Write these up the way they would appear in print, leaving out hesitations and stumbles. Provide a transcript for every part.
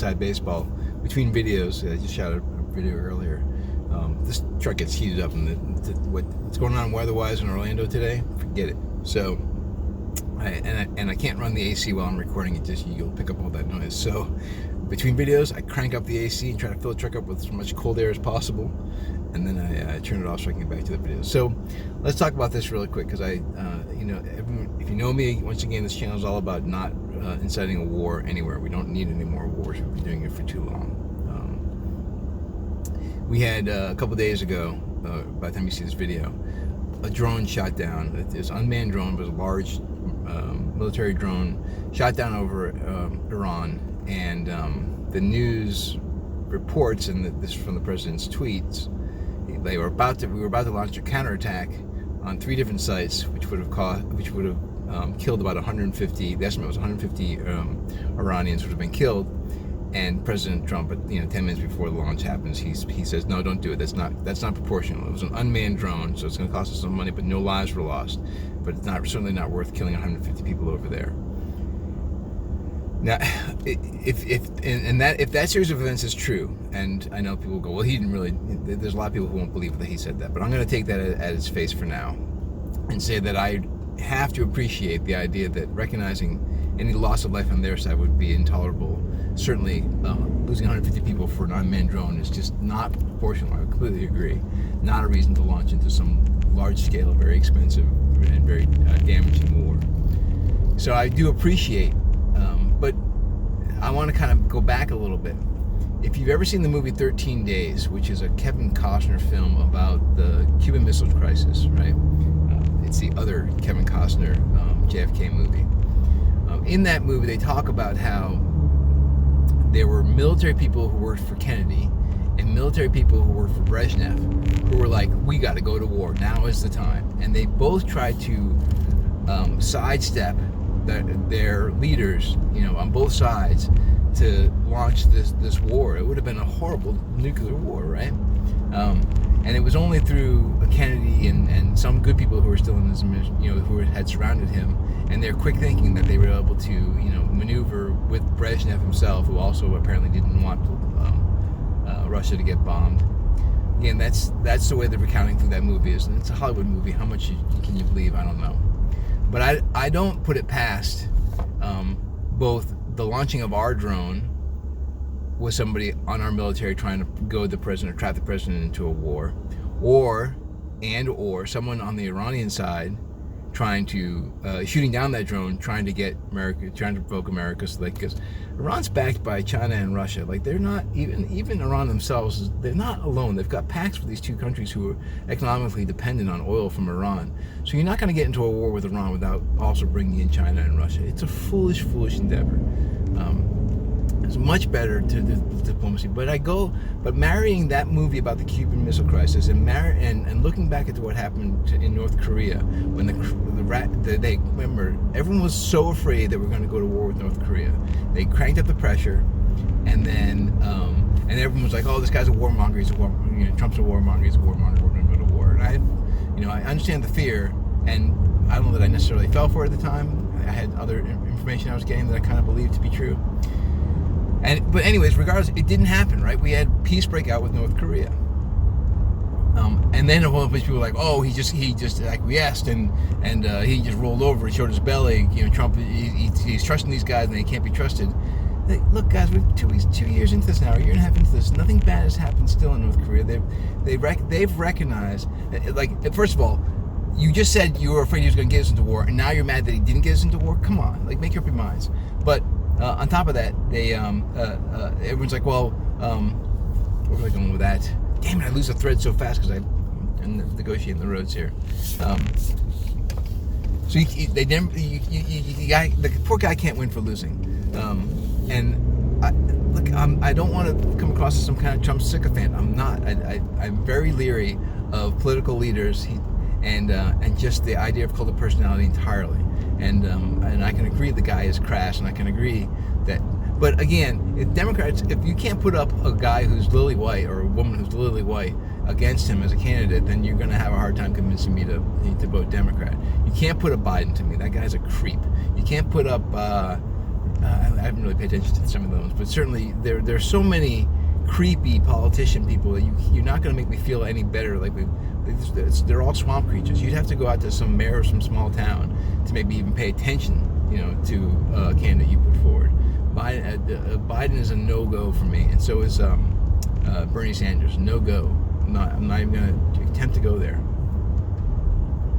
inside baseball. Between videos, I just shot a video earlier. This truck gets heated up, and what's going on weather-wise in Orlando today, forget it. So, I can't run the AC while I'm recording it, just you'll pick up all that noise. So, between videos, I crank up the AC and try to fill the truck up with as much cold air as possible, and then I turn it off so I can get back to the video. So, let's talk about this really quick, because everyone, if you know me, once again, this channel is all about not inciting a war anywhere. We don't need any more wars. We've been doing it for too long. We had a couple days ago, by the time you see this video, a drone shot down. This unmanned drone was a large military drone shot down over Iran, and the news reports, and this is from the president's tweets, we were about to launch a counterattack on 3 different sites, which would have killed about 150. The estimate was 150 Iranians would have been killed. And President Trump, 10 minutes before the launch happens, he says, "No, don't do it. That's not proportional. It was an unmanned drone, so it's going to cost us some money, but no lives were lost. But it's certainly not worth killing 150 people over there." Now, if that series of events is true, and I know people go, "Well, he didn't really." There's a lot of people who won't believe that he said that, but I'm going to take that at its face for now, and say that I have to appreciate the idea that recognizing any loss of life on their side would be intolerable. Certainly, losing 150 people for an unmanned drone is just not proportional. I completely agree. Not a reason to launch into some large-scale, very expensive, and very damaging war. So I do appreciate, but I want to kind of go back a little bit. If you've ever seen the movie 13 Days, which is a Kevin Costner film about the Cuban Missile Crisis, right? It's the other Kevin Costner JFK movie. In that movie, they talk about how there were military people who worked for Kennedy and military people who worked for Brezhnev who were like, "We got to go to war. Now is the time." And they both tried to sidestep their leaders, on both sides, to launch this war. It would have been a horrible nuclear war, right? And it was only through Kennedy and some good people who were still in his, who had surrounded him, and their quick thinking, that they were able to, maneuver with Brezhnev himself, who also apparently didn't want Russia to get bombed. Again, that's the way the recounting through that movie is, and it's a Hollywood movie. How much can you believe? I don't know, but I don't put it past both the launching of our drone with somebody on our military trying to goad the president or trap the president into a war, or someone on the Iranian side trying to shooting down that drone, trying to get America, trying to provoke America, because Iran's backed by China and Russia. Like, they're not even Iran themselves. They're not alone. They've got pacts with these two countries who are economically dependent on oil from Iran. So you're not going to get into a war with Iran without also bringing in China and Russia. It's a foolish endeavor. It's much better to diplomacy. But marrying that movie about the Cuban Missile Crisis and looking back at what happened in North Korea when they remember, everyone was so afraid that we're going to go to war with North Korea. They cranked up the pressure, and then and everyone was like, "Oh, this guy's a warmonger. Trump's a warmonger. He's a warmonger. We're going to go to war." And I understand the fear, and I don't know that I necessarily fell for it at the time. I had other information I was getting that I kind of believed to be true. But anyways, regardless, it didn't happen, right? We had peace break out with North Korea. And then a whole bunch of people were like, "Oh, he just acquiesced and he just rolled over and showed his belly." Trump, he's trusting these guys and they can't be trusted. Look, guys, we're 2 years into this now, a year and a half into this. Nothing bad has happened still in North Korea. They've recognized, first of all, you just said you were afraid he was going to get us into war, and now you're mad that he didn't get us into war. Come on, make up your minds. But on top of that, they everyone's like, "Well, where are we going with that?" Damn it, I lose the thread so fast because I'm negotiating the roads here. So the poor guy can't win for losing. I don't want to come across as some kind of Trump sycophant. I'm not. I'm very leery of political leaders and just the idea of cult of personality entirely. And I can agree the guy is crass, and I can agree that. But again, if you can't put up a guy who's lily white or a woman who's lily white against him as a candidate, then you're going to have a hard time convincing me to vote Democrat. You can't put up Biden to me. That guy's a creep. You can't put up I haven't really paid attention to some of those, but certainly there's so many creepy politician people that you're not going to make me feel any better. Like they're all swamp creatures. You'd have to go out to some mayor of some small town to maybe even pay attention, to a candidate you put forward. Biden is a no-go for me, and so is Bernie Sanders. No-go. I'm not even going to attempt to go there.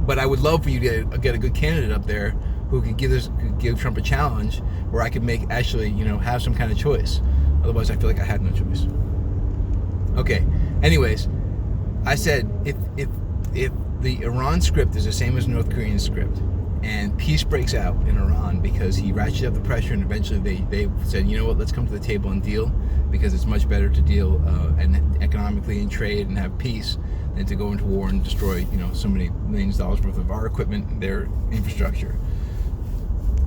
But I would love for you to get a good candidate up there who could give Trump a challenge where I could have some kind of choice. Otherwise, I feel like I had no choice. Okay. Anyways, I said if the Iran script is the same as North Korean script, and peace breaks out in Iran because he ratcheted up the pressure, and eventually they said, you know what, let's come to the table and deal, because it's much better to deal and economically and trade and have peace than to go into war and destroy so many millions of dollars worth of our equipment and their infrastructure.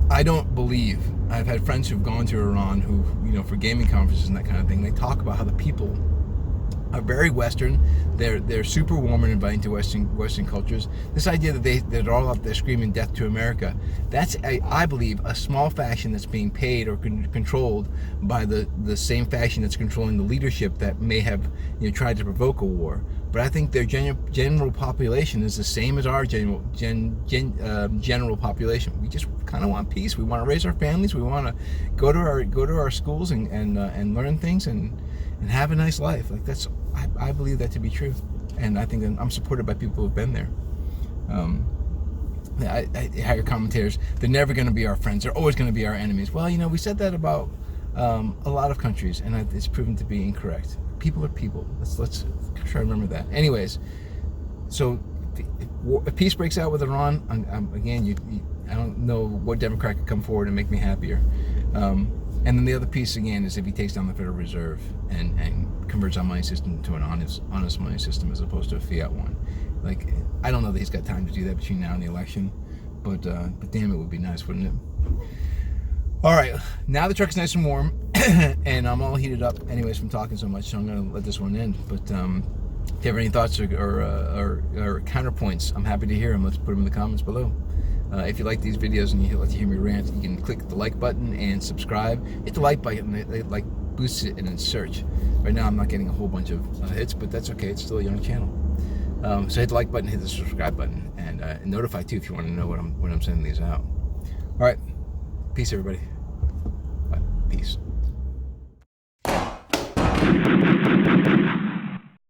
I don't believe, I've had friends who've gone to Iran who, for gaming conferences and that kind of thing, they talk about how the people are very Western. They're super warm and inviting to Western cultures. This idea that they're all out there screaming death to America, that's I believe a small faction that's being paid or controlled by the same faction that's controlling the leadership that may have tried to provoke a war. But I think their general population is the same as our general population. We just kind of want peace. We want to raise our families. We want to go to our schools and learn things and have a nice life. Like I believe that to be true, and I think I'm supported by people who've been there. I hire commentators. They're never going to be our friends. They're always going to be our enemies. Well, we said that about a lot of countries, and it's proven to be incorrect. People are people. Let's try to remember that. Anyways, so if peace breaks out with Iran, I don't know what Democrat could come forward and make me happier. And then the other piece again is if he takes down the Federal Reserve and converts our money system to an honest money system as opposed to a fiat one. Like, I don't know that he's got time to do that between now and the election, but damn, it would be nice, wouldn't it? All right, now the truck's nice and warm, and I'm all heated up anyways from talking so much, so I'm gonna let this one end. But if you have any thoughts or counterpoints, I'm happy to hear them. Let's put them in the comments below. If you like these videos and you like to hear me rant, you can click the like button and subscribe. Hit the like button, it like boosts it in its search. Right now I'm not getting a whole bunch of hits, but that's okay, it's still a young channel. So hit the like button, hit the subscribe button, and notify too if you want to know when I'm sending these out. All right, peace everybody. Bye. Peace.